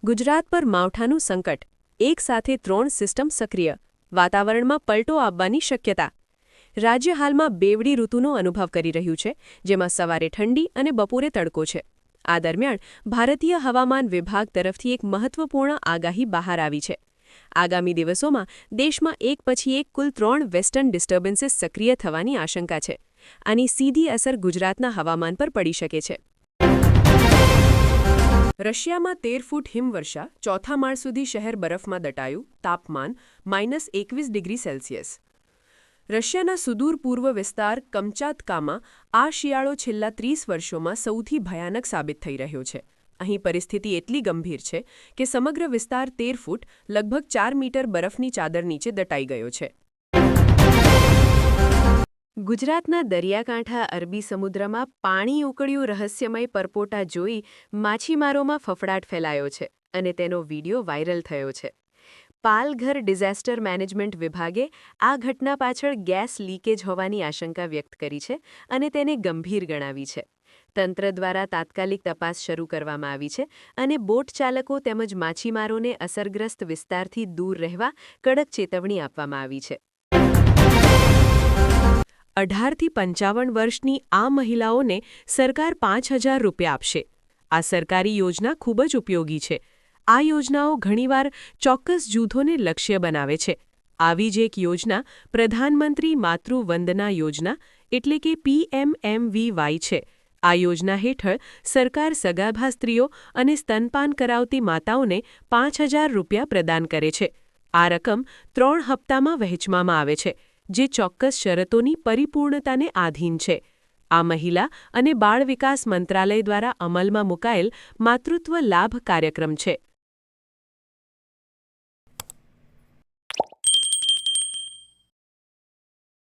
ગુજરાત પર માવઠાનું સંકટ, એક સાથે 3 સિસ્ટમ સક્રિય, વાતાવરણમાં પલટો આવવાની શક્યતા. રાજ્ય હાલમાં બેવડી ઋતુનો અનુભવ કરી રહ્યું છે, જેમાં સવારે ઠંડી અને બપોરે તડકો છે. આ દરમિયાન ભારતીય હવામાન વિભાગ તરફથી એક મહત્વપૂર્ણ આગાહી બહાર આવી છે. આગામી દિવસોમાં દેશમાં એક પછી એક કુલ 3 વેસ્ટર્ન ડિસ્ટર્બન્સીસ સક્રિય થવાની આશંકા છે. આની સીધી અસર ગુજરાતના હવામાન પર પડી શકે છે. રશિયામાં 13 ફૂટ હિમવર્ષા, ચોથા માળ સુધી શહેર બરફમાં દટાયું, તાપમાન -21°C. રશિયાના સુદૂર પૂર્વ વિસ્તાર કમચાતકામાં આ શિયાળો છેલ્લા 30 વર્ષોમાં સૌથી ભયાનક સાબિત થઈ રહ્યો છે. અહીં પરિસ્થિતિ એટલી ગંભીર છે કે સમગ્ર વિસ્તાર 13 ફૂટ લગભગ 4 મીટર બરફની ચાદર નીચે દટાઈ ગયો છે. ગુજરાતના દરિયાકાંઠા અરબી સમુદ્રમાં પાણી ઉકળ્યું રહસ્યમય પરપોટા જોઈ માછીમારોમાં ફફડાટ ફેલાયો છે અને તેનો વીડિયો વાયરલ થયો છે. પાલઘર ડિઝાસ્ટર મેનેજમેન્ટ વિભાગે આ ઘટના પાછળ ગેસ લીકેજ હોવાની આશંકા વ્યક્ત કરી છે અને તેને ગંભીર ગણાવી છે. તંત્ર દ્વારા તાત્કાલિક તપાસ શરૂ કરવામાં આવી છે અને બોટ ચાલકો તેમજ માછીમારોને અસરગ્રસ્ત વિસ્તારથી દૂર રહેવા કડક ચેતવણી આપવામાં આવી છે. 18 થી 55 વર્ષની આ મહિલાઓને સરકાર ₹5,000 આપશે. આ સરકારી યોજના ખૂબ જ ઉપયોગી છે. આ યોજનાઓ ઘણીવાર ચોક્કસ જૂથોને લક્ષ્ય બનાવે છે. આવી જ એક યોજના પ્રધાનમંત્રી માતૃ વંદના યોજના એટલે કે PMMVY છે. આ યોજના હેઠળ સરકાર સગર્ભા સ્ત્રીઓ અને સ્તનપાન કરાવતી માતાઓને ₹5,000 પ્રદાન કરે છે. આ રકમ 3 હપ્તામાં વહેંચવામાં આવે છે, જે ચોક્કસ શરતોની પરિપૂર્ણતાને આધીન છે. આ મહિલા અને બાળ વિકાસ મંત્રાલય દ્વારા અમલમાં મુકાયેલ માતૃત્વ લાભ કાર્યક્રમ છે.